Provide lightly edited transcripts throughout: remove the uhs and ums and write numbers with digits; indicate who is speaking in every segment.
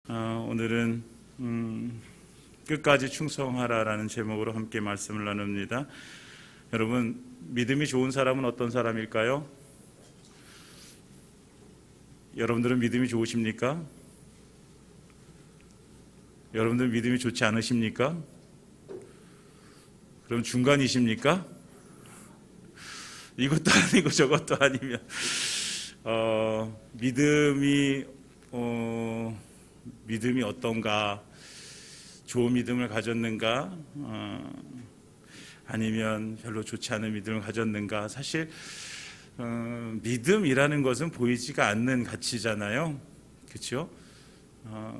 Speaker 1: 오늘은 끝까지 충성하라라는 제목으로 함께 말씀을 나눕니다. 여러분, 믿음이 좋은 사람은 어떤 사람일까요? 여러분들은 믿음이 좋으십니까? 여러분들은 믿음이 좋지 않으십니까? 그럼 중간이십니까? 이것도 아니고 저것도 아니면 믿음이 어떤가? 좋은 믿음을 가졌는가? 아니면 별로 좋지 않은 믿음을 가졌는가? 사실 믿음이라는 것은 보이지가 않는 가치잖아요. 그렇죠?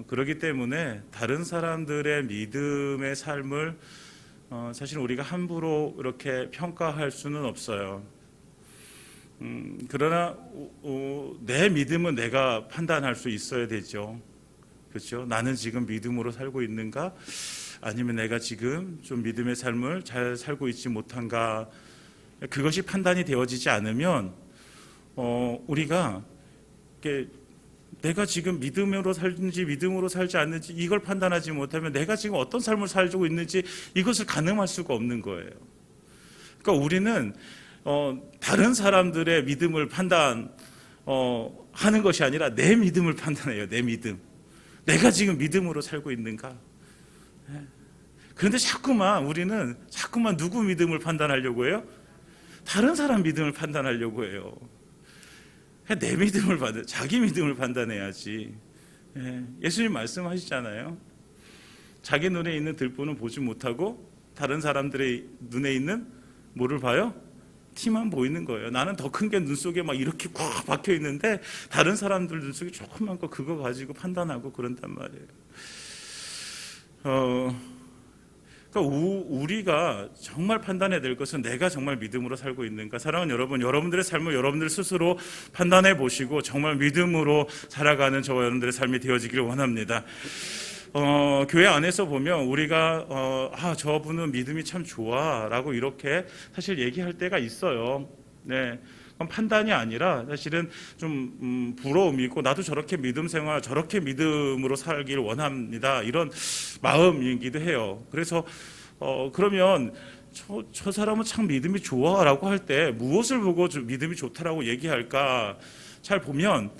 Speaker 1: 그렇기 때문에 다른 사람들의 믿음의 삶을 사실 우리가 함부로 이렇게 평가할 수는 없어요. 그러나 내 믿음은 내가 판단할 수 있어야 되죠. 그렇죠? 나는 지금 믿음으로 살고 있는가? 아니면 내가 지금 좀 믿음의 삶을 잘 살고 있지 못한가? 그것이 판단이 되어지지 않으면 우리가 내가 지금 믿음으로 살는지 믿음으로 살지 않는지 이걸 판단하지 못하면 내가 지금 어떤 삶을 살고 있는지 이것을 가늠할 수가 없는 거예요. 그러니까 우리는 다른 사람들의 믿음을 판단하는 것이 아니라 내 믿음을 판단해요. 내 믿음. 내가 지금 믿음으로 살고 있는가? 그런데 우리는 자꾸만 누구 믿음을 판단하려고 해요? 다른 사람 믿음을 판단하려고 해요. 내 믿음을 자기 믿음을 판단해야지. 예수님 말씀하시잖아요. 자기 눈에 있는 들보는 보지 못하고 다른 사람들의 눈에 있는 뭐를 봐요? 티만 보이는 거예요. 나는 더 큰 게 눈 속에 막 이렇게 꽉 박혀 있는데 다른 사람들 눈 속에 조그만 거 그거 가지고 판단하고 그런단 말이에요. 그러니까 우리가 정말 판단해야 될 것은 내가 정말 믿음으로 살고 있는가. 사랑하는 여러분, 여러분들의 삶을 여러분들 스스로 판단해 보시고 정말 믿음으로 살아가는 저와 여러분들의 삶이 되어지기를 원합니다. 교회 안에서 보면 우리가 저분은 믿음이 참 좋아 라고 이렇게 사실 얘기할 때가 있어요. 네. 그건 판단이 아니라 사실은 좀 부러움이고 나도 저렇게 믿음 생활 저렇게 믿음으로 살기를 원합니다 이런 마음이기도 해요. 그래서 그러면 저 사람은 참 믿음이 좋아 라고 할 때 무엇을 보고 믿음이 좋다라고 얘기할까? 잘 보면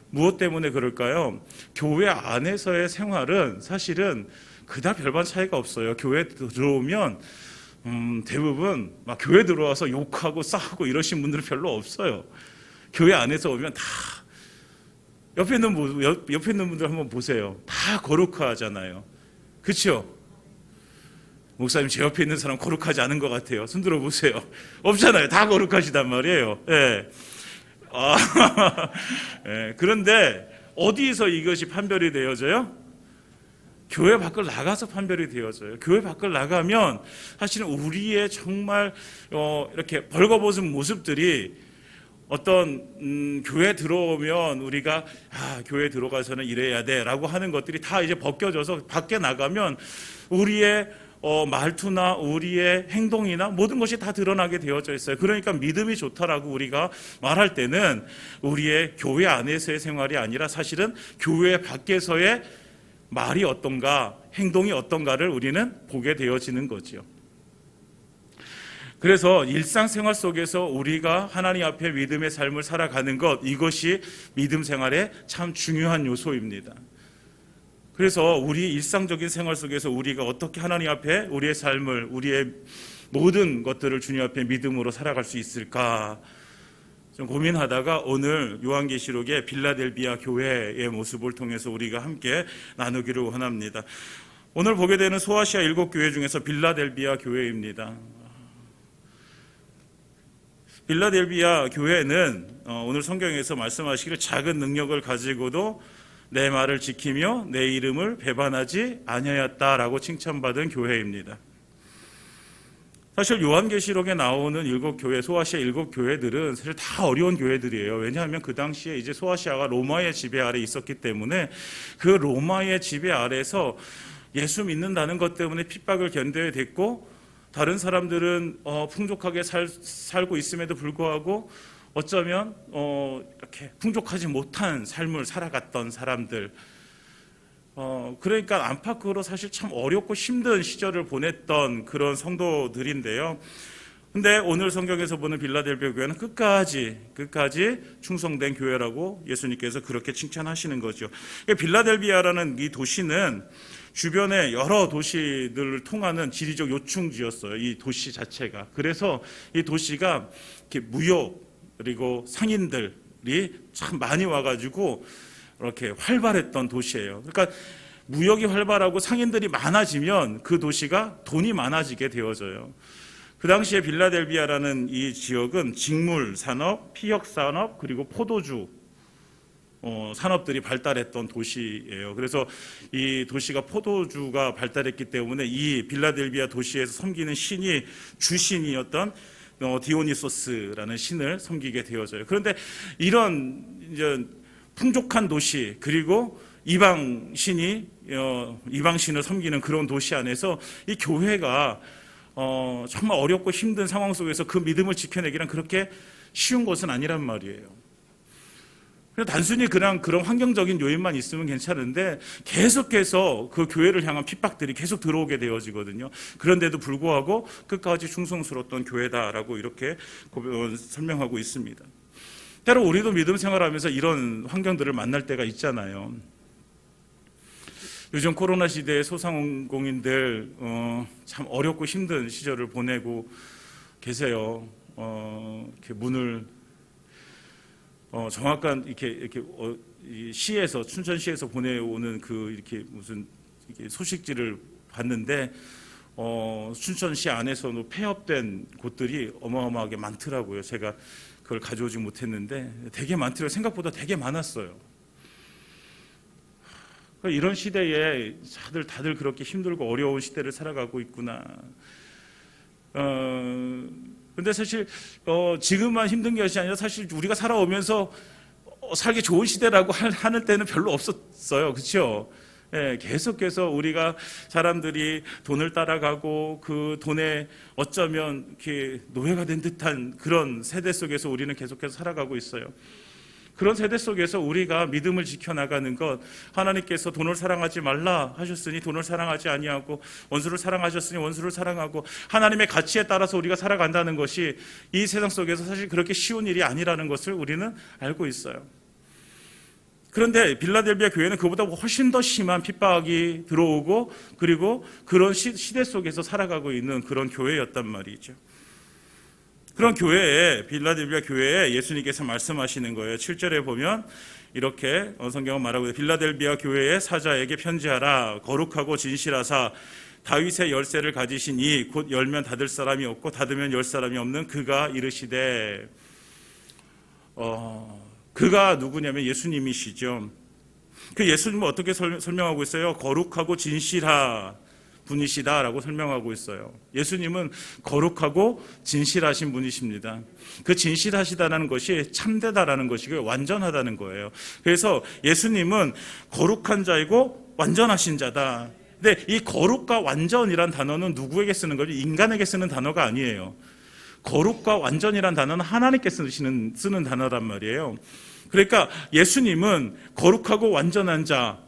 Speaker 1: 무엇 때문에 그럴까요? 교회 안에서의 생활은 사실은 그다지 별반 차이가 없어요. 교회 들어오면 대부분 막 교회 들어와서 욕하고 싸우고 이러신 분들은 별로 없어요. 교회 안에서 오면 다 옆에 있는 분들 한번 보세요. 다 거룩하잖아요. 그렇죠? 목사님, 제 옆에 있는 사람 거룩하지 않은 것 같아요. 손 들어 보세요. 없잖아요. 다 거룩하시단 말이에요. 예. 그런데 어디서 이것이 판별이 되어져요? 교회 밖을 나가서 판별이 되어져요. 교회 밖을 나가면 사실은 우리의 정말 이렇게 벌거벗은 모습들이 어떤 교회 들어오면 우리가 교회 들어가서는 이래야 돼라고 하는 것들이 다 이제 벗겨져서 밖에 나가면 우리의 말투나 우리의 행동이나 모든 것이 다 드러나게 되어져 있어요. 그러니까 믿음이 좋다라고 우리가 말할 때는 우리의 교회 안에서의 생활이 아니라 사실은 교회 밖에서의 말이 어떤가, 행동이 어떤가를 우리는 보게 되어지는 거죠. 그래서 일상생활 속에서 우리가 하나님 앞에 믿음의 삶을 살아가는 것, 이것이 믿음 생활의 참 중요한 요소입니다. 그래서 우리 일상적인 생활 속에서 우리가 어떻게 하나님 앞에 우리의 삶을, 우리의 모든 것들을 주님 앞에 믿음으로 살아갈 수 있을까 좀 고민하다가 오늘 요한계시록의 빌라델비아 교회의 모습을 통해서 우리가 함께 나누기를 원합니다. 오늘 보게 되는 소아시아 7교회 중에서 빌라델비아 교회입니다. 빌라델비아 교회는 오늘 성경에서 말씀하시기를 작은 능력을 가지고도 내 말을 지키며 내 이름을 배반하지 아니하였다라고 칭찬받은 교회입니다. 사실 요한계시록에 나오는 7교회, 소아시아 7교회들은 사실 다 어려운 교회들이에요. 왜냐하면 그 당시에 이제 소아시아가 로마의 지배 아래 있었기 때문에 그 로마의 지배 아래에서 예수 믿는다는 것 때문에 핍박을 견뎌야 됐고, 다른 사람들은 풍족하게 살고 있음에도 불구하고 어쩌면 이렇게 풍족하지 못한 삶을 살아갔던 사람들, 그러니까 안팎으로 사실 참 어렵고 힘든 시절을 보냈던 그런 성도들인데요. 근데 오늘 성경에서 보는 빌라델비아 교회는 끝까지 충성된 교회라고 예수님께서 그렇게 칭찬하시는 거죠. 빌라델비아라는 이 도시는 주변에 여러 도시들을 통하는 지리적 요충지였어요. 이 도시 자체가. 그래서 이 도시가 이렇게 무역 그리고 상인들이 참 많이 와가지고 이렇게 활발했던 도시예요. 그러니까 무역이 활발하고 상인들이 많아지면 그 도시가 돈이 많아지게 되어져요. 그 당시에 빌라델비아라는 이 지역은 직물 산업, 피혁 산업, 그리고 포도주 산업들이 발달했던 도시예요. 그래서 이 도시가 포도주가 발달했기 때문에 이 빌라델비아 도시에서 섬기는 신이 주신이었던 디오니소스라는 신을 섬기게 되어져요. 그런데 이런 이제 풍족한 도시 그리고 이방신을 섬기는 그런 도시 안에서 이 교회가 정말 어렵고 힘든 상황 속에서 그 믿음을 지켜내기란 그렇게 쉬운 것은 아니란 말이에요. 단순히 그냥 그런 환경적인 요인만 있으면 괜찮은데 계속해서 그 교회를 향한 핍박들이 계속 들어오게 되어지거든요. 그런데도 불구하고 끝까지 충성스러웠던 교회다라고 이렇게 설명하고 있습니다. 때로 우리도 믿음 생활하면서 이런 환경들을 만날 때가 있잖아요. 요즘 코로나 시대에 소상공인들 참 어렵고 힘든 시절을 보내고 계세요. 이렇게 문을 정확한 이렇게 시에서 춘천시에서 보내오는 그 이렇게 무슨 이렇게 소식지를 봤는데 춘천시 안에서도 폐업된 곳들이 어마어마하게 많더라고요. 제가 그걸 가져오지 못했는데 되게 많더라고요. 생각보다 되게 많았어요. 이런 시대에 다들 그렇게 힘들고 어려운 시대를 살아가고 있구나. 근데 사실 지금만 힘든 것이 아니라 사실 우리가 살아오면서 살기 좋은 시대라고 하는 때는 별로 없었어요. 그렇죠? 예, 계속해서 우리가 사람들이 돈을 따라가고 그 돈에 어쩌면 이렇게 노예가 된 듯한 그런 세대 속에서 우리는 계속해서 살아가고 있어요. 그런 세대 속에서 우리가 믿음을 지켜나가는 것, 하나님께서 돈을 사랑하지 말라 하셨으니 돈을 사랑하지 아니하고 원수를 사랑하셨으니 원수를 사랑하고 하나님의 가치에 따라서 우리가 살아간다는 것이 이 세상 속에서 사실 그렇게 쉬운 일이 아니라는 것을 우리는 알고 있어요. 그런데 빌라델비아 교회는 그보다 훨씬 더 심한 핍박이 들어오고 그리고 그런 시대 속에서 살아가고 있는 그런 교회였단 말이죠. 그런 교회에 빌라델비아 교회에 예수님께서 말씀하시는 거예요. 7절에 보면 이렇게 성경은 말하고 있어요. 빌라델비아 교회의 사자에게 편지하라. 거룩하고 진실하사 다윗의 열쇠를 가지신 이 곧 열면 닫을 사람이 없고 닫으면 열 사람이 없는 그가 이르시되 그가 누구냐면 예수님이시죠. 그 예수님은 어떻게 설명하고 있어요? 거룩하고 진실하 분이시다라고 설명하고 있어요. 예수님은 거룩하고 진실하신 분이십니다. 그 진실하시다는 것이 참되다라는 것이고 완전하다는 거예요. 그래서 예수님은 거룩한 자이고 완전하신 자다. 근데 이 거룩과 완전이란 단어는 누구에게 쓰는 거죠? 인간에게 쓰는 단어가 아니에요. 거룩과 완전이란 단어는 하나님께 쓰는 단어란 말이에요. 그러니까 예수님은 거룩하고 완전한 자,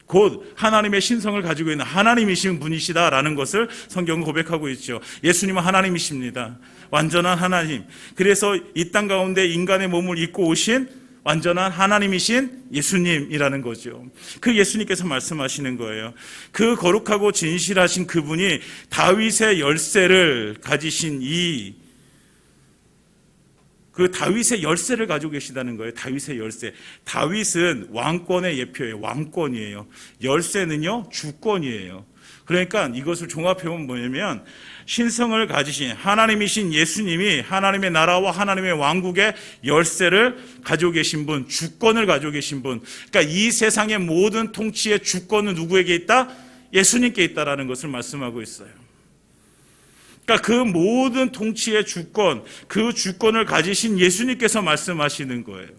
Speaker 1: 곧 하나님의 신성을 가지고 있는 하나님이신 분이시다라는 것을 성경은 고백하고 있죠. 예수님은 하나님이십니다. 완전한 하나님. 그래서 이 땅 가운데 인간의 몸을 입고 오신 완전한 하나님이신 예수님이라는 거죠. 그 예수님께서 말씀하시는 거예요. 그 거룩하고 진실하신 그분이 다윗의 열쇠를 가지신 그 다윗의 열쇠를 가지고 계시다는 거예요. 다윗의 열쇠. 다윗은 왕권의 예표예요. 왕권이에요. 열쇠는요, 주권이에요. 그러니까 이것을 종합해보면 뭐냐면 신성을 가지신 하나님이신 예수님이 하나님의 나라와 하나님의 왕국의 열쇠를 가지고 계신 분, 주권을 가지고 계신 분. 그러니까 이 세상의 모든 통치의 주권은 누구에게 있다? 예수님께 있다라는 것을 말씀하고 있어요. 그러니까 그 모든 통치의 주권, 그 주권을 가지신 예수님께서 말씀하시는 거예요.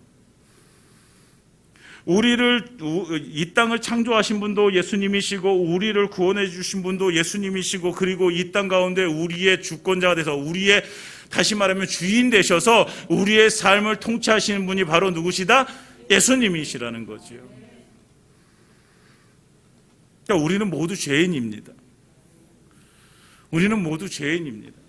Speaker 1: 이 땅을 창조하신 분도 예수님이시고 우리를 구원해 주신 분도 예수님이시고 그리고 이 땅 가운데 우리의 주권자가 돼서 우리의 다시 말하면 주인 되셔서 우리의 삶을 통치하시는 분이 바로 누구시다? 예수님이시라는 거죠. 그러니까 우리는 모두 죄인입니다. 우리는 모두 죄인입니다.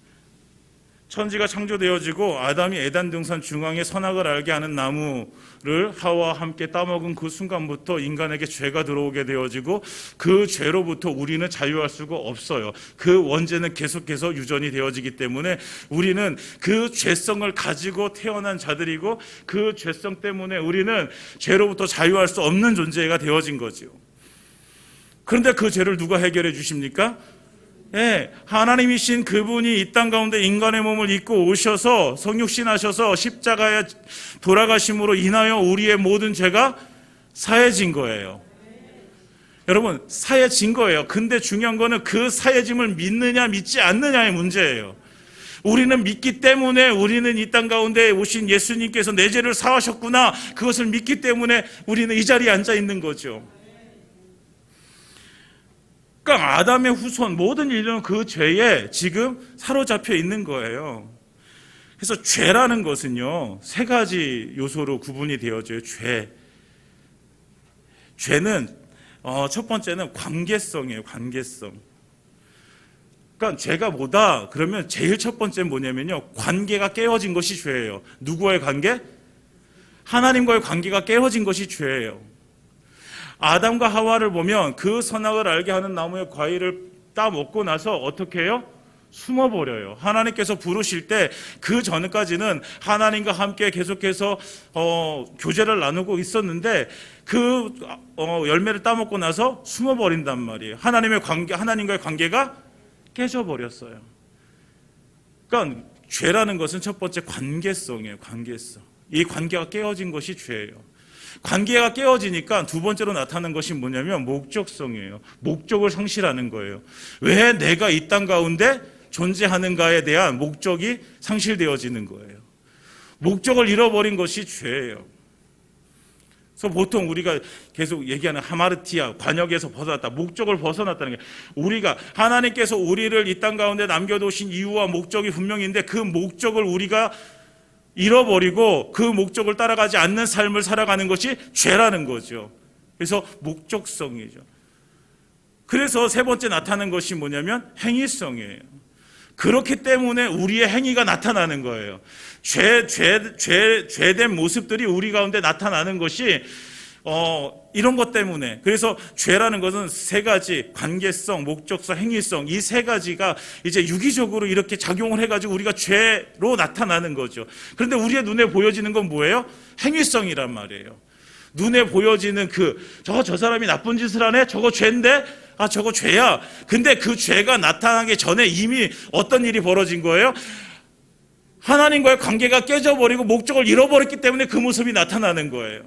Speaker 1: 천지가 창조되어지고 아담이 에덴 동산 중앙에 선악을 알게 하는 나무를 하와와 함께 따먹은 그 순간부터 인간에게 죄가 들어오게 되어지고 그 죄로부터 우리는 자유할 수가 없어요. 그 원죄는 계속해서 유전이 되어지기 때문에 우리는 그 죄성을 가지고 태어난 자들이고 그 죄성 때문에 우리는 죄로부터 자유할 수 없는 존재가 되어진 거죠. 그런데 그 죄를 누가 해결해 주십니까? 예, 하나님이신 그분이 이 땅 가운데 인간의 몸을 입고 오셔서 성육신하셔서 십자가에 돌아가심으로 인하여 우리의 모든 죄가 사해진 거예요. 여러분, 사해진 거예요. 근데 중요한 거는 그 사해짐을 믿느냐 믿지 않느냐의 문제예요. 우리는 믿기 때문에 우리는 이 땅 가운데 오신 예수님께서 내 죄를 사하셨구나, 그것을 믿기 때문에 우리는 이 자리에 앉아 있는 거죠. 그러니까 아담의 후손 모든 인류는 그 죄에 지금 사로잡혀 있는 거예요. 그래서 죄라는 것은요, 세 가지 요소로 구분이 되어져요. 죄는 첫 번째는 관계성이에요. 관계성. 그러니까 죄가 뭐다 그러면 제일 첫 번째는 뭐냐면요, 관계가 깨어진 것이 죄예요. 누구와의 관계? 하나님과의 관계가 깨어진 것이 죄예요. 아담과 하와를 보면 그 선악을 알게 하는 나무의 과일을 따먹고 나서 어떻게 해요? 숨어버려요. 하나님께서 부르실 때 그 전까지는 하나님과 함께 계속해서 교제를 나누고 있었는데 그 열매를 따먹고 나서 숨어버린단 말이에요. 하나님과의 관계가 깨져버렸어요. 그러니까 죄라는 것은 첫 번째 관계성이에요. 관계성. 이 관계가 깨어진 것이 죄예요. 관계가 깨어지니까 두 번째로 나타나는 것이 뭐냐면 목적성이에요. 목적을 상실하는 거예요. 왜 내가 이 땅 가운데 존재하는가에 대한 목적이 상실되어지는 거예요. 목적을 잃어버린 것이 죄예요. 그래서 보통 우리가 계속 얘기하는 하마르티아, 관역에서 벗어났다, 목적을 벗어났다는 게, 우리가 하나님께서 우리를 이 땅 가운데 남겨두신 이유와 목적이 분명히 있는데 그 목적을 우리가 잃어버리고 그 목적을 따라가지 않는 삶을 살아가는 것이 죄라는 거죠. 그래서 목적성이죠. 그래서 세 번째 나타나는 것이 뭐냐면 행위성이에요. 그렇기 때문에 우리의 행위가 나타나는 거예요. 죄된 모습들이 우리 가운데 나타나는 것이 이런 것 때문에. 그래서 죄라는 것은 세 가지, 관계성, 목적성, 행위성, 이 세 가지가 이제 유기적으로 이렇게 작용을 해가지고 우리가 죄로 나타나는 거죠. 그런데 우리의 눈에 보여지는 건 뭐예요? 행위성이란 말이에요. 눈에 보여지는 저 사람이 나쁜 짓을 하네? 저거 죄인데? 저거 죄야. 근데 그 죄가 나타나기 전에 이미 어떤 일이 벌어진 거예요? 하나님과의 관계가 깨져버리고 목적을 잃어버렸기 때문에 그 모습이 나타나는 거예요.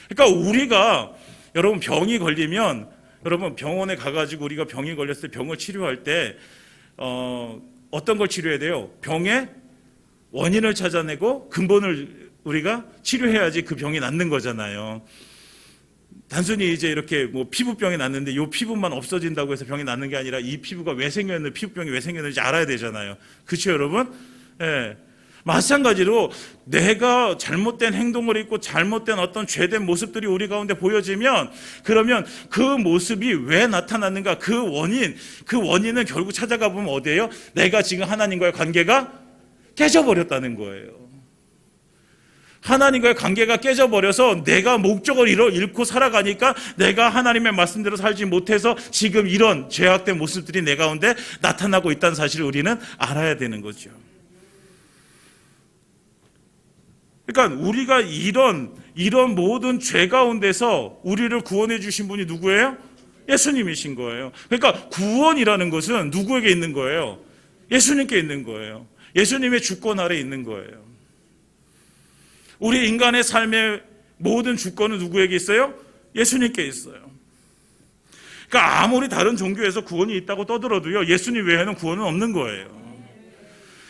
Speaker 1: 그러니까 우리가, 여러분, 병이 걸리면, 여러분, 병원에 가가지고 우리가 병이 걸렸을 때 병을 치료할 때 어떤 걸 치료해야 돼요? 병의 원인을 찾아내고 근본을 우리가 치료해야지 그 병이 낫는 거잖아요. 단순히 이제 이렇게 피부병이 났는데 이 피부만 없어진다고 해서 병이 낫는 게 아니라 이 피부가 왜 생겼는지, 피부병이 왜 생겼는지 알아야 되잖아요. 그렇죠, 여러분? 예. 마찬가지로 내가 잘못된 행동을 했고 잘못된 어떤 죄된 모습들이 우리 가운데 보여지면, 그러면 그 모습이 왜 나타났는가, 그 원인은 결국 찾아가 보면 어디예요? 내가 지금 하나님과의 관계가 깨져버렸다는 거예요. 하나님과의 관계가 깨져버려서 내가 목적을 잃고 살아가니까 내가 하나님의 말씀대로 살지 못해서 지금 이런 죄악된 모습들이 내 가운데 나타나고 있다는 사실을 우리는 알아야 되는 거죠. 그러니까 우리가 이런 모든 죄 가운데서 우리를 구원해 주신 분이 누구예요? 예수님이신 거예요. 그러니까 구원이라는 것은 누구에게 있는 거예요? 예수님께 있는 거예요. 예수님의 주권 아래 있는 거예요. 우리 인간의 삶의 모든 주권은 누구에게 있어요? 예수님께 있어요. 그러니까 아무리 다른 종교에서 구원이 있다고 떠들어도요, 예수님 외에는 구원은 없는 거예요.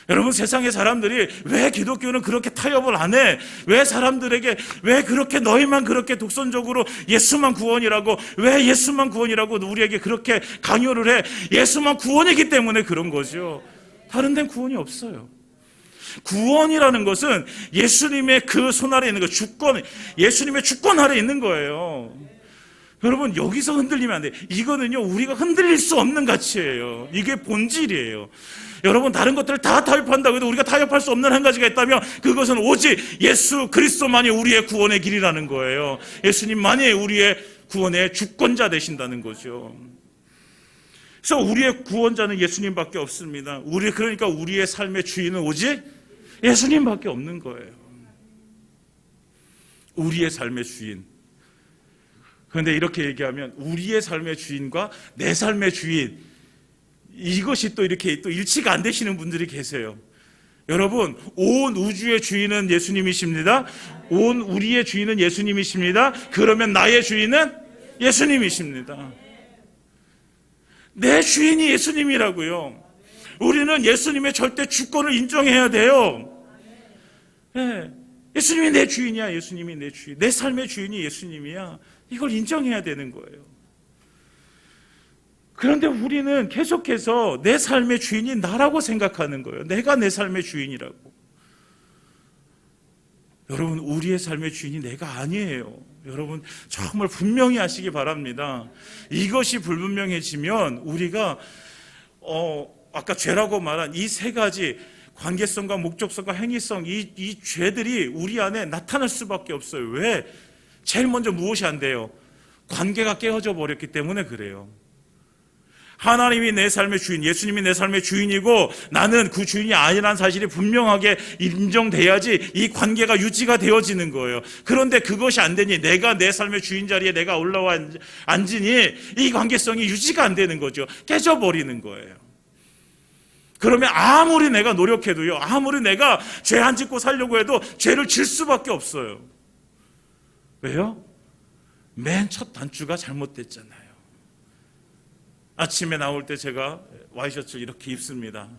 Speaker 1: 여러분, 세상의 사람들이 왜 기독교는 그렇게 타협을 안 해? 왜 사람들에게 왜 그렇게 너희만 그렇게 독선적으로 예수만 구원이라고, 왜 예수만 구원이라고 우리에게 그렇게 강요를 해? 예수만 구원이기 때문에 그런 거죠. 다른 데는 구원이 없어요. 구원이라는 것은 예수님의 그 손 아래 있는 거, 주권, 예수님의 주권 아래 있는 거예요. 여러분, 여기서 흔들리면 안 돼요. 이거는요, 우리가 흔들릴 수 없는 가치예요. 이게 본질이에요. 여러분, 다른 것들을 다 타협한다고 해도 우리가 타협할 수 없는 한 가지가 있다면 그것은 오직 예수 그리스도만이 우리의 구원의 길이라는 거예요. 예수님만이 우리의 구원의 주권자 되신다는 거죠. 그래서 우리의 구원자는 예수님밖에 없습니다. 그러니까 우리의 삶의 주인은 오직 예수님밖에 없는 거예요. 우리의 삶의 주인. 그런데 이렇게 얘기하면 우리의 삶의 주인과 내 삶의 주인, 이것이 또 이렇게 또 일치가 안 되시는 분들이 계세요. 여러분, 온 우주의 주인은 예수님이십니다. 온 우리의 주인은 예수님이십니다. 그러면 나의 주인은 예수님이십니다. 내 주인이 예수님이라고요. 우리는 예수님의 절대 주권을 인정해야 돼요. 네. 예수님이 내 주인이야. 예수님이 내 주인. 내 삶의 주인이 예수님이야. 이걸 인정해야 되는 거예요. 그런데 우리는 계속해서 내 삶의 주인이 나라고 생각하는 거예요. 내가 내 삶의 주인이라고. 여러분, 우리의 삶의 주인이 내가 아니에요. 여러분, 정말 분명히 하시기 바랍니다. 이것이 불분명해지면 우리가 아까 죄라고 말한 이 세 가지 관계성과 목적성과 행위성, 이 죄들이 우리 안에 나타날 수밖에 없어요. 왜? 제일 먼저 무엇이 안 돼요? 관계가 깨어져 버렸기 때문에 그래요. 하나님이 내 삶의 주인, 예수님이 내 삶의 주인이고 나는 그 주인이 아니라는 사실이 분명하게 인정돼야지 이 관계가 유지가 되어지는 거예요. 그런데 그것이 안 되니 내가 내 삶의 주인 자리에 내가 올라와 앉으니 이 관계성이 유지가 안 되는 거죠. 깨져버리는 거예요. 그러면 아무리 내가 노력해도요, 아무리 내가 죄 안 짓고 살려고 해도 죄를 질 수밖에 없어요. 왜요? 맨 첫 단추가 잘못됐잖아요. 아침에 나올 때 제가 와이셔츠를 이렇게 입습니다.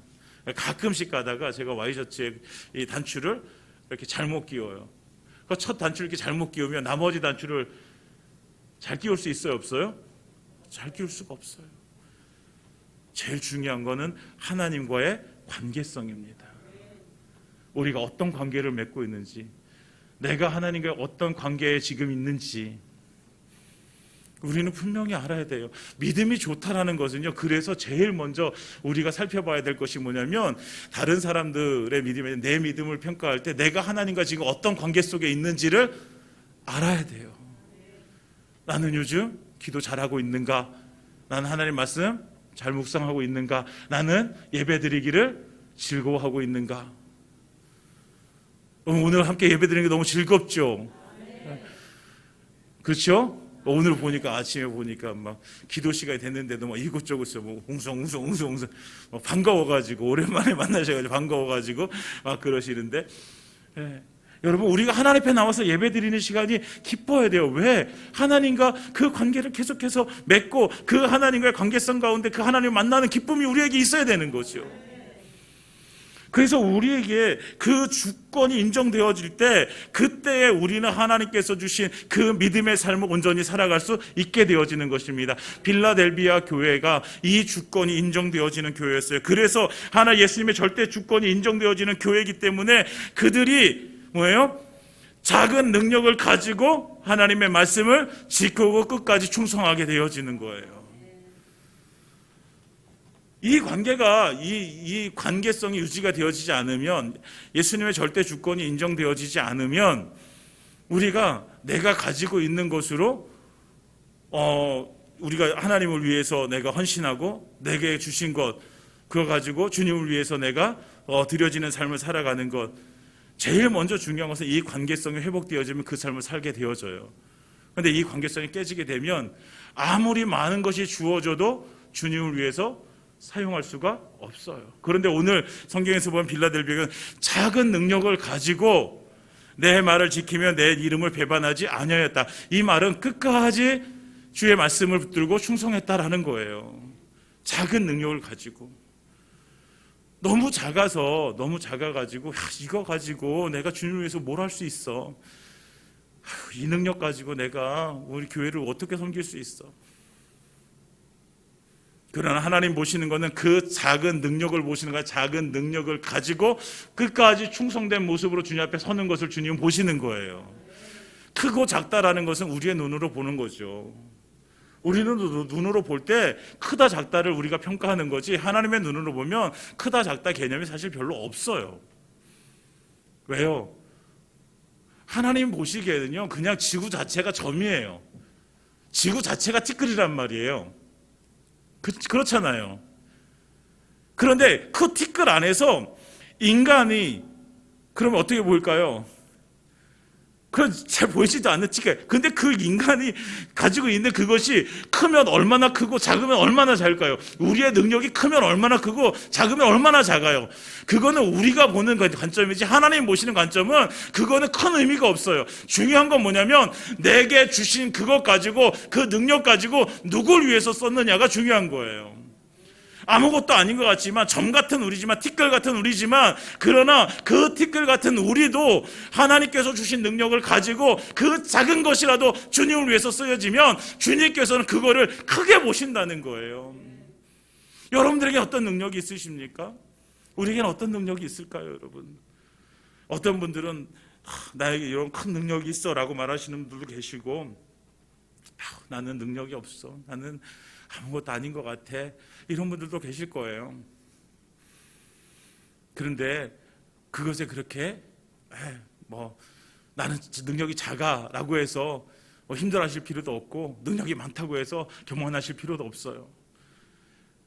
Speaker 1: 가끔씩 가다가 제가 와이셔츠에 이 단추를 이렇게 잘못 끼워요. 그 첫 단추를 이렇게 잘못 끼우면 나머지 단추를 잘 끼울 수 있어요, 없어요? 잘 끼울 수가 없어요. 제일 중요한 거는 하나님과의 관계성입니다. 우리가 어떤 관계를 맺고 있는지, 내가 하나님과 어떤 관계에 지금 있는지 우리는 분명히 알아야 돼요. 믿음이 좋다라는 것은요, 그래서 제일 먼저 우리가 살펴봐야 될 것이 뭐냐면, 다른 사람들의 믿음에 내 믿음을 평가할 때 내가 하나님과 지금 어떤 관계 속에 있는지를 알아야 돼요. 나는 요즘 기도 잘하고 있는가? 나는 하나님 말씀 잘 묵상하고 있는가? 나는 예배드리기를 즐거워하고 있는가? 오늘 함께 예배드리는 게 너무 즐겁죠? 그렇죠? 오늘 보니까, 아침에 보니까 막 기도 시간이 됐는데도 막 이곳저곳에서 뭐 웅성웅성 반가워가지고, 오랜만에 만나셔가지고 반가워가지고 막 그러시는데, 여러분, 우리가 하나님 앞에 나와서 예배드리는 시간이 기뻐야 돼요. 왜? 하나님과 그 관계를 계속해서 맺고 그 하나님과의 관계성 가운데 그 하나님을 만나는 기쁨이 우리에게 있어야 되는 거죠. 그래서 우리에게 그 주권이 인정되어질 때, 그때에 우리는 하나님께서 주신 그 믿음의 삶을 온전히 살아갈 수 있게 되어지는 것입니다. 빌라델비아 교회가 이 주권이 인정되어지는 교회였어요. 그래서 예수님의 절대 주권이 인정되어지는 교회이기 때문에 그들이 뭐예요? 작은 능력을 가지고 하나님의 말씀을 지키고 끝까지 충성하게 되어지는 거예요. 이 관계가, 이 관계성이 유지가 되어지지 않으면, 예수님의 절대 주권이 인정되어지지 않으면, 우리가 내가 가지고 있는 것으로 우리가 하나님을 위해서 내가 헌신하고 내게 주신 것, 그거 가지고 주님을 위해서 내가 드려지는 삶을 살아가는 것, 제일 먼저 중요한 것은 이 관계성이 회복되어지면 그 삶을 살게 되어져요. 그런데 이 관계성이 깨지게 되면 아무리 많은 것이 주어져도 주님을 위해서 사용할 수가 없어요. 그런데 오늘 성경에서 보면 빌라델비아는 작은 능력을 가지고 내 말을 지키며 내 이름을 배반하지 아니하였다. 이 말은 끝까지 주의 말씀을 붙들고 충성했다라는 거예요. 작은 능력을 가지고. 너무 작아가지고, 이거 가지고 내가 주님을 위해서 뭘 할 수 있어? 이 능력 가지고 내가 우리 교회를 어떻게 섬길 수 있어? 그러나 하나님 보시는 것은 그 작은 능력을 보시는 거야. 작은 능력을 가지고 끝까지 충성된 모습으로 주님 앞에 서는 것을 주님은 보시는 거예요. 크고 작다라는 것은 우리의 눈으로 보는 거죠. 우리는 눈으로 볼 때 크다 작다를 우리가 평가하는 거지, 하나님의 눈으로 보면 크다 작다 개념이 사실 별로 없어요. 왜요? 하나님 보시기에는요, 그냥 지구 자체가 점이에요. 지구 자체가 티끌이란 말이에요. 그렇잖아요. 그런데 그 티끌 안에서 인간이 그러면 어떻게 보일까요? 그건 잘 보이지도 않는 티끌. 근데 그 인간이 가지고 있는 그것이 크면 얼마나 크고 작으면 얼마나 작을까요? 우리의 능력이 크면 얼마나 크고 작으면 얼마나 작아요. 그거는 우리가 보는 관점이지, 하나님 보시는 관점은 그거는 큰 의미가 없어요. 중요한 건 뭐냐면 내게 주신 그것 가지고, 그 능력 가지고 누굴 위해서 썼느냐가 중요한 거예요. 아무것도 아닌 것 같지만, 점 같은 우리지만, 티끌 같은 우리지만, 그러나 그 티끌 같은 우리도 하나님께서 주신 능력을 가지고 그 작은 것이라도 주님을 위해서 쓰여지면 주님께서는 그거를 크게 보신다는 거예요. 여러분들에게 어떤 능력이 있으십니까? 우리에게는 어떤 능력이 있을까요, 여러분? 어떤 분들은 나에게 이런 큰 능력이 있어 라고 말하시는 분들도 계시고, 나는 능력이 없어, 나는 아무것도 아닌 것 같아, 이런 분들도 계실 거예요. 그런데 그것에 그렇게 나는 능력이 작아 라고 해서 힘들어하실 필요도 없고, 능력이 많다고 해서 교만하실 필요도 없어요.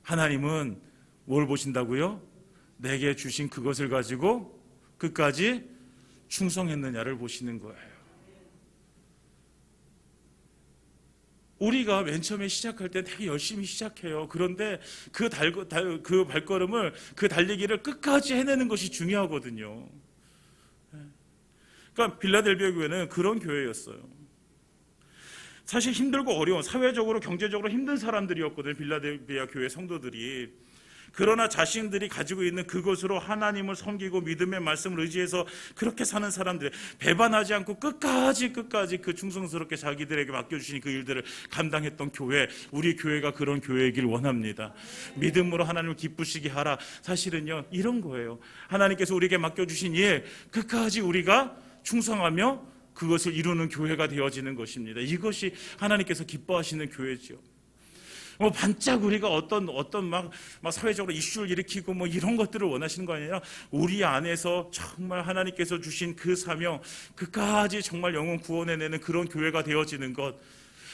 Speaker 1: 하나님은 뭘 보신다고요? 내게 주신 그것을 가지고 끝까지 충성했느냐를 보시는 거예요. 우리가 맨 처음에 시작할 때 되게 열심히 시작해요. 그런데 그 발걸음을, 그 달리기를 끝까지 해내는 것이 중요하거든요. 그러니까 빌라델비아 교회는 그런 교회였어요. 사실 힘들고 어려운, 사회적으로 경제적으로 힘든 사람들이었거든요, 빌라델비아 교회 성도들이. 그러나 자신들이 가지고 있는 그것으로 하나님을 섬기고 믿음의 말씀을 의지해서 그렇게 사는 사람들, 배반하지 않고 끝까지 그 충성스럽게 자기들에게 맡겨주신 그 일들을 감당했던 교회, 우리 교회가 그런 교회이길 원합니다. 믿음으로 하나님을 기쁘시게 하라. 사실은요, 이런 거예요. 하나님께서 우리에게 맡겨주신 일 끝까지 우리가 충성하며 그것을 이루는 교회가 되어지는 것입니다. 이것이 하나님께서 기뻐하시는 교회죠. 반짝 우리가 어떤 막 사회적으로 이슈를 일으키고 이런 것들을 원하시는 거 아니라, 우리 안에서 정말 하나님께서 주신 그 사명 끝까지 정말 영혼 구원해내는 그런 교회가 되어지는 것.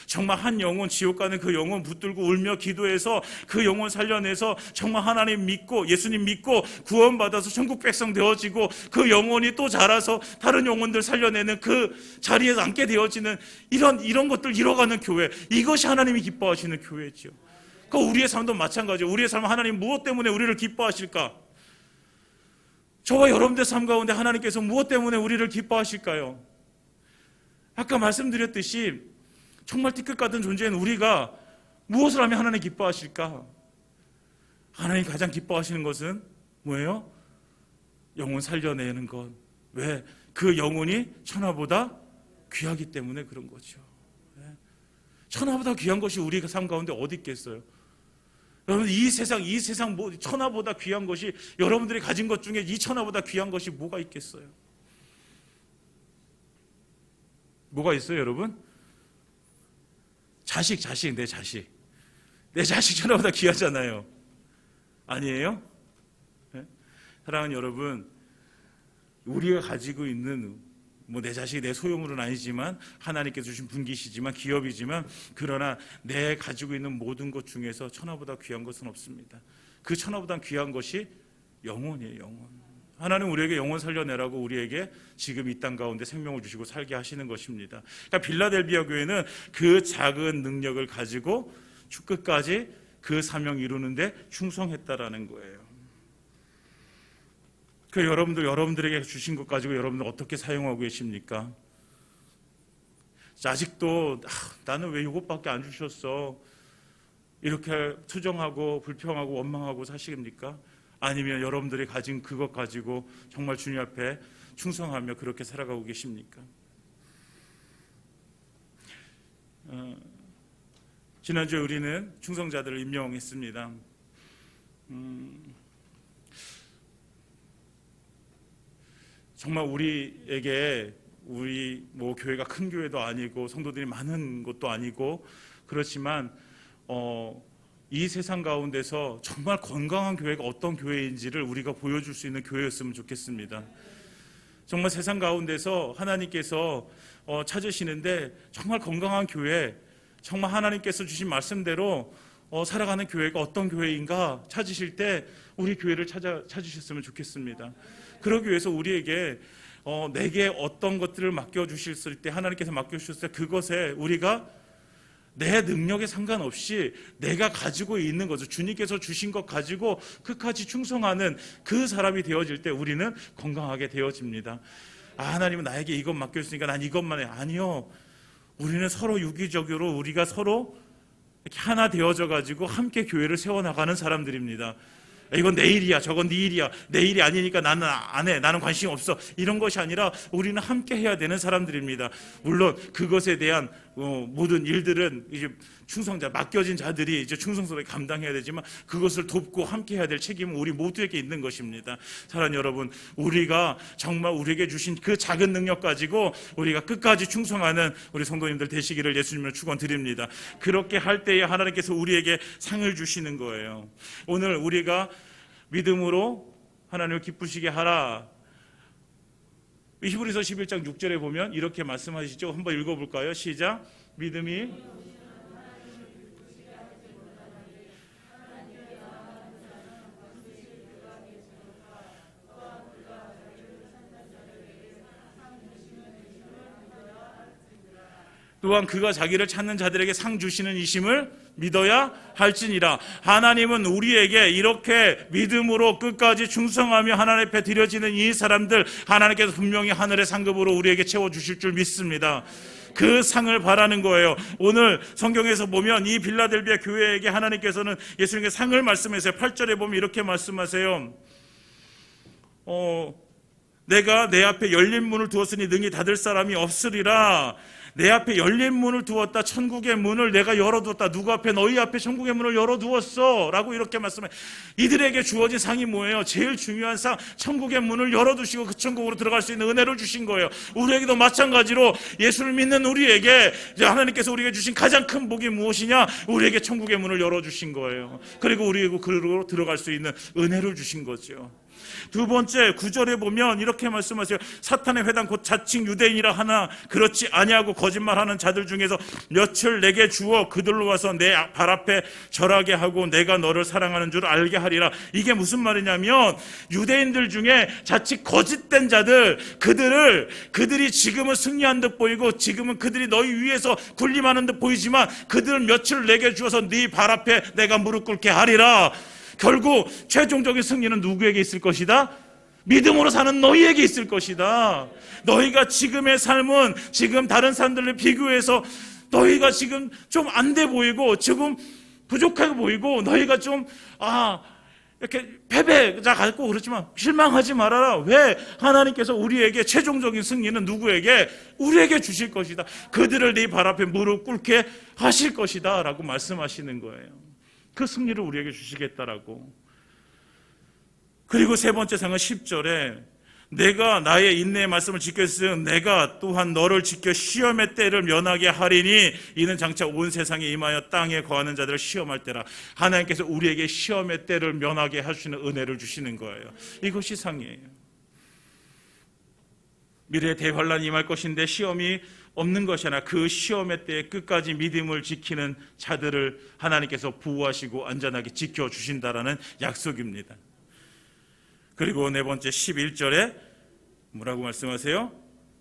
Speaker 1: 정말 한 영혼, 지옥 가는 그 영혼 붙들고 울며 기도해서 그 영혼 살려내서 정말 하나님 믿고 예수님 믿고 구원받아서 천국 백성 되어지고, 그 영혼이 또 자라서 다른 영혼들 살려내는 그 자리에 앉게 되어지는 이런 것들 이뤄가는 교회, 이것이 하나님이 기뻐하시는 교회죠. 그 우리의 삶도 마찬가지예요. 우리의 삶은 하나님 무엇 때문에 우리를 기뻐하실까? 저와 여러분들 삶 가운데 하나님께서 무엇 때문에 우리를 기뻐하실까요? 아까 말씀드렸듯이 정말 티끌 같은 존재인 우리가 무엇을 하면 하나님 기뻐하실까? 하나님 가장 기뻐하시는 것은 뭐예요? 영혼 살려내는 것. 왜? 그 영혼이 천하보다 귀하기 때문에 그런 거죠. 천하보다 귀한 것이 우리 삶 가운데 어디 있겠어요? 여러분, 이 세상 천하보다 귀한 것이, 여러분들이 가진 것 중에 이 천하보다 귀한 것이 뭐가 있겠어요? 뭐가 있어요, 여러분? 내 자식 천하보다 귀하잖아요. 아니에요? 사랑하는 여러분, 우리가 가지고 있는 내 자식이 내 소유물은 아니지만 하나님께서 주신 분기시지만 기업이지만, 그러나 내 가지고 있는 모든 것 중에서 천하보다 귀한 것은 없습니다. 그 천하보다 귀한 것이 영혼이에요. 영혼. 하나님 우리에게 영혼 살려내라고 우리에게 지금 이 땅 가운데 생명을 주시고 살게 하시는 것입니다. 그러니까 빌라델비아 교회는 그 작은 능력을 가지고 끝까지 그 사명 이루는데 충성했다라는 거예요. 그 여러분들에게 주신 것 가지고 여러분들 어떻게 사용하고 계십니까? 아직도 나는 왜 이것밖에 안 주셨어? 이렇게 투정하고 불평하고 원망하고 사십니까? 아니면 여러분들이 가진 그것 가지고 정말 주님 앞에 충성하며 그렇게 살아가고 계십니까? 지난주에 우리는 충성자들을 임명했습니다. 정말 우리에게 우리 뭐 교회가 큰 교회도 아니고 성도들이 많은 곳도 아니고 그렇지만 이 세상 가운데서 정말 건강한 교회가 어떤 교회인지를 우리가 보여줄 수 있는 교회였으면 좋겠습니다. 정말 세상 가운데서 하나님께서 찾으시는데 정말 건강한 교회, 정말 하나님께서 주신 말씀대로 살아가는 교회가 어떤 교회인가 찾으실 때 우리 교회를 찾으셨으면 좋겠습니다. 그러기 위해서 우리에게 내게 어떤 것들을 맡겨주실 때 하나님께서 맡겨주셨을 때 그것에 우리가 내 능력에 상관없이 내가 가지고 있는 것을 주님께서 주신 것 가지고 끝까지 충성하는 그 사람이 되어질 때 우리는 건강하게 되어집니다. 하나님은 나에게 이것 맡겨주시니까 난 이것만 해. 아니요. 우리는 서로 유기적으로 우리가 서로 이렇게 하나 되어져 가지고 함께 교회를 세워나가는 사람들입니다. 이건 내 일이야, 저건 네 일이야, 내 일이 아니니까 나는 안 해, 나는 관심 없어, 이런 것이 아니라 우리는 함께 해야 되는 사람들입니다. 물론 그것에 대한 모든 일들은 이제 충성자, 맡겨진 자들이 이제 충성스럽게 감당해야 되지만 그것을 돕고 함께 해야 될 책임은 우리 모두에게 있는 것입니다. 사랑하는 여러분, 우리가 정말 우리에게 주신 그 작은 능력 가지고 우리가 끝까지 충성하는 우리 성도님들 되시기를 예수님을 축원드립니다. 그렇게 할 때에 하나님께서 우리에게 상을 주시는 거예요. 오늘 우리가 믿음으로 하나님을 기쁘시게 하라. 히브리서 11장 6절에 보면 이렇게 말씀하시죠. 한번 읽어볼까요? 시작. 믿음이 또한 그가 자기를 찾는 자들에게 상 주시는 이심을 믿어야 할지니라. 하나님은 우리에게 이렇게 믿음으로 끝까지 충성하며 하나님 앞에 드려지는 이 사람들 하나님께서 분명히 하늘의 상급으로 우리에게 채워주실 줄 믿습니다. 그 상을 바라는 거예요. 오늘 성경에서 보면 이 빌라델비아 교회에게 하나님께서는 예수님께 상을 말씀하세요. 8절에 보면 이렇게 말씀하세요. 내가 내 앞에 열린 문을 두었으니 능히 닫을 사람이 없으리라. 내 앞에 열린 문을 두었다. 천국의 문을 내가 열어두었다. 누구 앞에? 너희 앞에 천국의 문을 열어두었어 라고 이렇게 말씀해. 이들에게 주어진 상이 뭐예요? 제일 중요한 상, 천국의 문을 열어두시고 그 천국으로 들어갈 수 있는 은혜를 주신 거예요. 우리에게도 마찬가지로 예수를 믿는 우리에게 하나님께서 우리에게 주신 가장 큰 복이 무엇이냐? 우리에게 천국의 문을 열어주신 거예요. 그리고 우리에게 그로 들어갈 수 있는 은혜를 주신 거죠. 두 번째 9절에 보면 이렇게 말씀하세요. 사탄의 회당 곧 자칭 유대인이라 하나 그렇지 아니하고 거짓말하는 자들 중에서 몇을 내게 주어 그들로 와서 내 발 앞에 절하게 하고 내가 너를 사랑하는 줄 알게 하리라. 이게 무슨 말이냐면 유대인들 중에 자칫 거짓된 자들, 그들이 지금은 승리한 듯 보이고 지금은 그들이 너희 위에서 군림하는 듯 보이지만 그들은 몇을 내게 주어서 네 발 앞에 내가 무릎 꿇게 하리라. 결국 최종적인 승리는 누구에게 있을 것이다? 믿음으로 사는 너희에게 있을 것이다. 너희가 지금의 삶은 지금 다른 사람들에 비교해서 너희가 지금 좀 안 돼 보이고 지금 부족하게 보이고 너희가 좀 이렇게 패배자 같고 그렇지만 실망하지 말아라. 왜? 하나님께서 우리에게 최종적인 승리는 누구에게? 우리에게 주실 것이다. 그들을 네 발 앞에 무릎 꿇게 하실 것이다 라고 말씀하시는 거예요. 그 승리를 우리에게 주시겠다라고. 그리고 세 번째 상은 10절에 내가 나의 인내의 말씀을 지켰으면 내가 또한 너를 지켜 시험의 때를 면하게 하리니 이는 장차 온 세상에 임하여 땅에 거하는 자들을 시험할 때라. 하나님께서 우리에게 시험의 때를 면하게 하시는 은혜를 주시는 거예요. 이것이 상이에요. 미래에 대환란이 임할 것인데 시험이 없는 것이 아니라 그 시험의 때에 끝까지 믿음을 지키는 자들을 하나님께서 보호하시고 안전하게 지켜주신다라는 약속입니다. 그리고 네 번째 11절에 뭐라고 말씀하세요?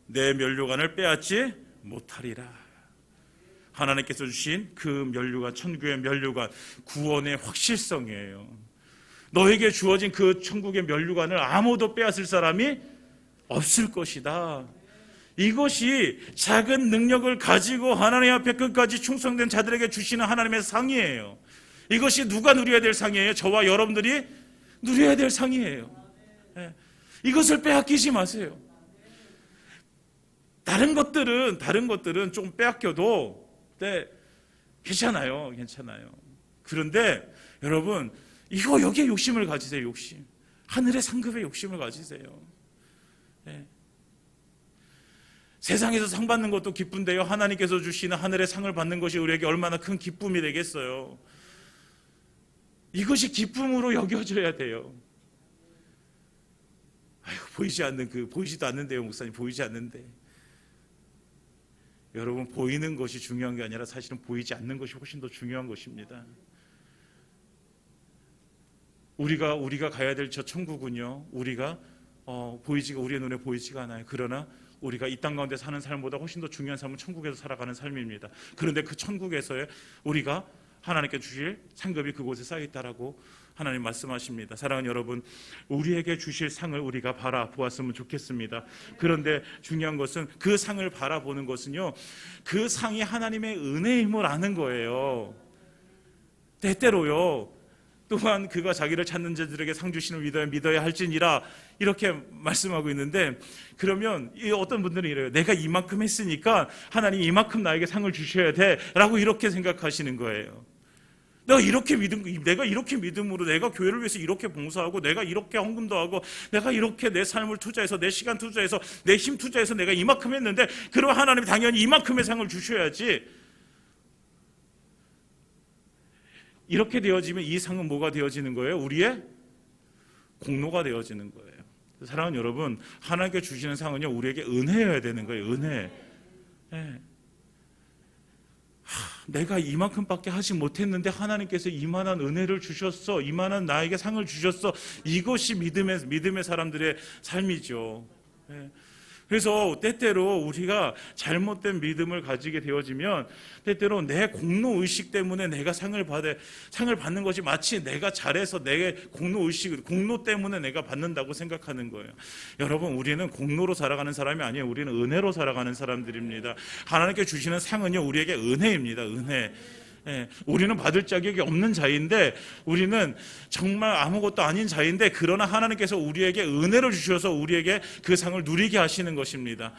Speaker 1: 내 면류관을 빼앗지 못하리라. 하나님께서 주신 그 면류관, 천국의 면류관, 구원의 확실성이에요. 너에게 주어진 그 천국의 면류관을 아무도 빼앗을 사람이 없을 것이다. 이것이 작은 능력을 가지고 하나님 앞에 끝까지 충성된 자들에게 주시는 하나님의 상이에요. 이것이 누가 누려야 될 상이에요? 저와 여러분들이 누려야 될 상이에요. 이것을 빼앗기지 마세요. 다른 것들은 좀 빼앗겨도 괜찮아요. 그런데 여러분 여기에 욕심을 가지세요. 욕심. 하늘의 상급의 욕심을 가지세요. 세상에서 상 받는 것도 기쁜데요, 하나님께서 주시는 하늘의 상을 받는 것이 우리에게 얼마나 큰 기쁨이 되겠어요. 이것이 기쁨으로 여겨져야 돼요. 보이지도 않는데요, 목사님, 보이지 않는데. 여러분, 보이는 것이 중요한 게 아니라 사실은 보이지 않는 것이 훨씬 더 중요한 것입니다. 우리가 가야 될 저 천국은요, 우리가 우리의 눈에 보이지가 않아요. 그러나 우리가 이 땅 가운데 사는 삶보다 훨씬 더 중요한 삶은 천국에서 살아가는 삶입니다. 그런데 그 천국에서의 우리가 하나님께 주실 상급이 그곳에 쌓여 있다라고 하나님 말씀하십니다. 사랑하는 여러분, 우리에게 주실 상을 우리가 바라보았으면 좋겠습니다. 그런데 중요한 것은 그 상을 바라보는 것은요, 그 상이 하나님의 은혜임을 아는 거예요. 때때로요, 또한 그가 자기를 찾는 자들에게 상 주시는 믿어야 할지니라, 이렇게 말씀하고 있는데, 그러면 어떤 분들은 이래요. 내가 이만큼 했으니까 하나님 이만큼 나에게 상을 주셔야 돼 라고 이렇게 생각하시는 거예요. 내가 이렇게 믿음으로 내가 교회를 위해서 이렇게 봉사하고, 내가 이렇게 헌금도 하고, 내가 이렇게 내 삶을 투자해서, 내 시간 투자해서, 내 힘 투자해서 내가 이만큼 했는데, 그럼 하나님이 당연히 이만큼의 상을 주셔야지. 이렇게 되어지면 이 상은 뭐가 되어지는 거예요? 우리의 공로가 되어지는 거예요. 사랑하는 여러분, 하나님께 주시는 상은요, 우리에게 은혜여야 되는 거예요. 은혜. 네. 내가 이만큼밖에 하지 못했는데 하나님께서 이만한 은혜를 주셨어, 이만한 나에게 상을 주셨어. 이것이 믿음의 사람들의 삶이죠. 네. 그래서 때때로 우리가 잘못된 믿음을 가지게 되어지면, 때때로 내 공로 의식 때문에 내가 상을 받는 것이 마치 내가 잘해서 내 공로 때문에 내가 받는다고 생각하는 거예요. 여러분, 우리는 공로로 살아가는 사람이 아니에요. 우리는 은혜로 살아가는 사람들입니다. 하나님께 주시는 상은요, 우리에게 은혜입니다. 은혜. 예, 우리는 받을 자격이 없는 자인데, 우리는 정말 아무것도 아닌 자인데, 그러나 하나님께서 우리에게 은혜를 주셔서 우리에게 그 상을 누리게 하시는 것입니다.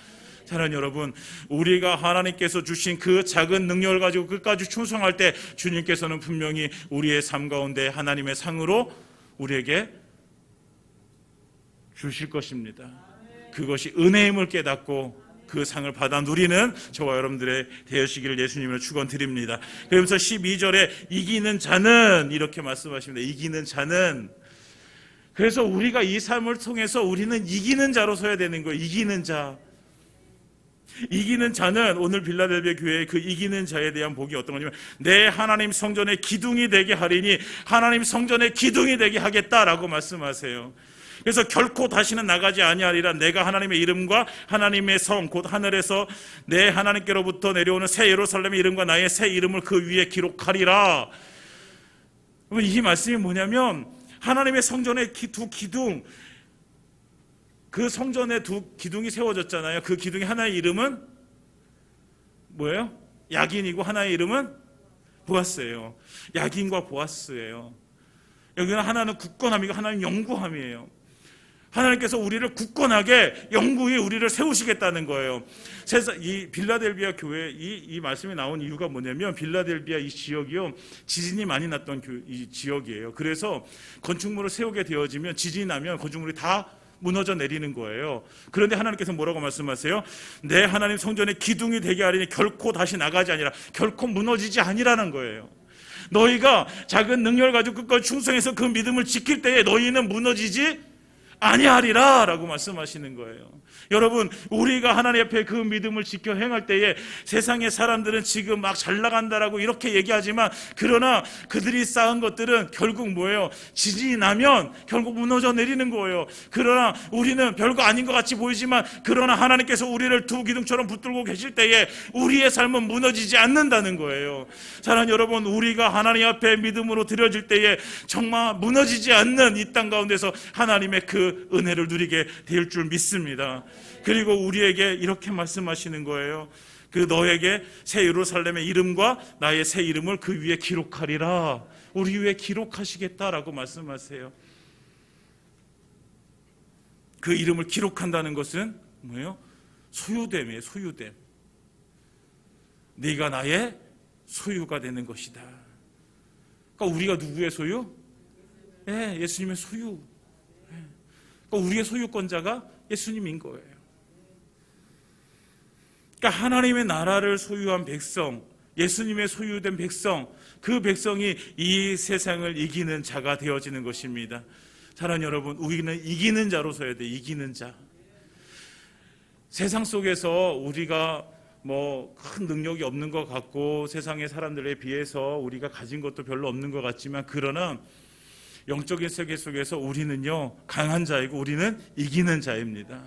Speaker 1: 사랑하는 여러분, 우리가 하나님께서 주신 그 작은 능력을 가지고 끝까지 충성할 때 주님께서는 분명히 우리의 삶 가운데 하나님의 상으로 우리에게 주실 것입니다. 그것이 은혜임을 깨닫고 그 상을 받아 누리는 저와 여러분들의 되시기를 예수님으로 축원드립니다. 그러면서 12절에 이기는 자는 이렇게 말씀하십니다. 이기는 자는. 그래서 우리가 이 삶을 통해서 우리는 이기는 자로 서야 되는 거예요. 이기는 자. 이기는 자는, 오늘 빌라델비아 교회의 그 이기는 자에 대한 복이 어떤 거냐면, 내 하나님 성전의 기둥이 되게 하리니 하나님 성전의 기둥이 되게 하겠다라고 말씀하세요. 그래서 결코 다시는 나가지 아니하리라. 내가 하나님의 이름과 하나님의 성 곧 하늘에서 내 하나님께로부터 내려오는 새 예루살렘의 이름과 나의 새 이름을 그 위에 기록하리라. 이 말씀이 뭐냐면, 하나님의 성전의 두 기둥, 그 성전에 두 기둥이 세워졌잖아요. 그 기둥의 하나의 이름은 뭐예요? 야긴이고 하나의 이름은 보아스예요. 야긴과 보아스예요. 여기는 하나는 굳건함이고 하나는 영구함이에요. 하나님께서 우리를 굳건하게 영구히 우리를 세우시겠다는 거예요. 이 빌라델비아 교회 이 말씀이 나온 이유가 뭐냐면, 빌라델비아 이 지역이요, 지진이 많이 났던 이 지역이에요. 그래서 건축물을 세우게 되어지면, 지진이 나면 건축물이 다 무너져 내리는 거예요. 그런데 하나님께서 뭐라고 말씀하세요? 내 하나님 성전의 기둥이 되게 하리니 결코 다시 나가지 아니라, 결코 무너지지 아니라는 거예요. 너희가 작은 능력을 가지고 끝까지 충성해서 그 믿음을 지킬 때에 너희는 무너지지 아니하리라 라고 말씀하시는 거예요. 여러분, 우리가 하나님 앞에 그 믿음을 지켜 행할 때에 세상의 사람들은 지금 막 잘 나간다라고 이렇게 얘기하지만, 그러나 그들이 쌓은 것들은 결국 뭐예요? 지진이 나면 결국 무너져 내리는 거예요. 그러나 우리는 별거 아닌 것 같이 보이지만, 그러나 하나님께서 우리를 두 기둥처럼 붙들고 계실 때에 우리의 삶은 무너지지 않는다는 거예요. 사랑하는 여러분, 우리가 하나님 앞에 믿음으로 드려질 때에 정말 무너지지 않는 이 땅 가운데서 하나님의 그 은혜를 누리게 될 줄 믿습니다. 그리고 우리에게 이렇게 말씀하시는 거예요. 그 너에게 새 예루살렘의 이름과 나의 새 이름을 그 위에 기록하리라. 우리 위에 기록하시겠다라고 말씀하세요. 그 이름을 기록한다는 것은 뭐예요? 소유됨이에요. 소유됨. 네가 나의 소유가 되는 것이다. 그러니까 우리가 누구의 소유? 네, 예수님의 소유. 그러니까 우리의 소유권자가 예수님인 거예요. 그러니까 하나님의 나라를 소유한 백성, 예수님의 소유된 백성, 그 백성이 이 세상을 이기는 자가 되어지는 것입니다. 사랑하는 여러분, 우리는 이기는 자로 서야 돼. 이기는 자. 세상 속에서 우리가 큰 능력이 없는 것 같고 세상의 사람들에 비해서 우리가 가진 것도 별로 없는 것 같지만, 그러나 영적인 세계 속에서 우리는요 강한 자이고 우리는 이기는 자입니다.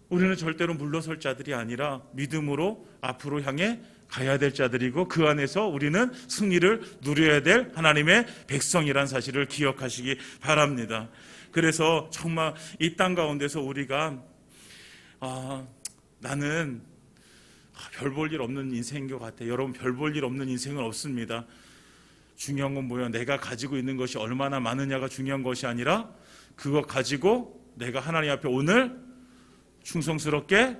Speaker 1: 우리는 절대로 물러설 자들이 아니라 믿음으로 앞으로 향해 가야 될 자들이고, 그 안에서 우리는 승리를 누려야 될 하나님의 백성이란 사실을 기억하시기 바랍니다. 그래서 정말 이 땅 가운데서 우리가 나는 별 볼 일 없는 인생인 것 같아. 여러분, 별 볼 일 없는 인생은 없습니다. 중요한 건 뭐예요? 내가 가지고 있는 것이 얼마나 많으냐가 중요한 것이 아니라 그거 가지고 내가 하나님 앞에 오늘 충성스럽게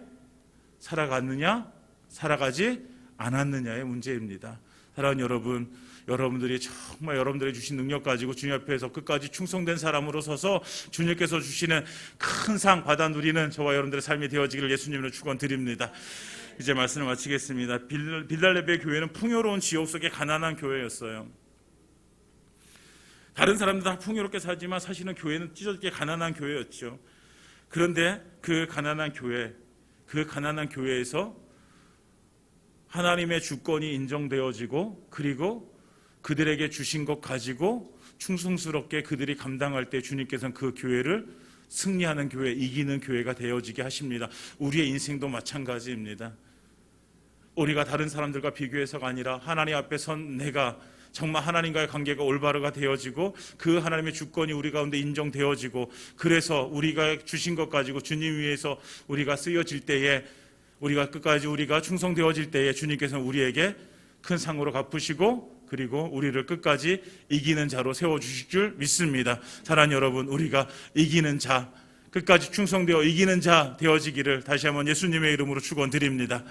Speaker 1: 살아갔느냐, 살아가지 않았느냐의 문제입니다. 사랑하는 여러분, 여러분들이 정말 여러분들이 주신 능력 가지고 주님 앞에서 끝까지 충성된 사람으로 서서 주님께서 주시는 큰 상 받아 누리는 저와 여러분들의 삶이 되어지기를 예수님으로 축원드립니다. 이제 말씀을 마치겠습니다. 빌달레베 교회는 풍요로운 지역 속의 가난한 교회였어요. 다른 사람들 다 풍요롭게 살지만 사실은 교회는 찢어지게 가난한 교회였죠. 그런데 그 가난한 교회에서 하나님의 주권이 인정되어지고, 그리고 그들에게 주신 것 가지고 충성스럽게 그들이 감당할 때 주님께서는 그 교회를 승리하는 교회, 이기는 교회가 되어지게 하십니다. 우리의 인생도 마찬가지입니다. 우리가 다른 사람들과 비교해서가 아니라 하나님 앞에 선 내가 정말 하나님과의 관계가 올바르가 되어지고, 그 하나님의 주권이 우리 가운데 인정되어지고, 그래서 우리가 주신 것 가지고 주님 위해서 우리가 쓰여질 때에, 우리가 끝까지 우리가 충성되어질 때에 주님께서는 우리에게 큰 상으로 갚으시고, 그리고 우리를 끝까지 이기는 자로 세워주실 줄 믿습니다. 사랑하는 여러분, 우리가 이기는 자, 끝까지 충성되어 이기는 자 되어지기를 다시 한번 예수님의 이름으로 축원드립니다.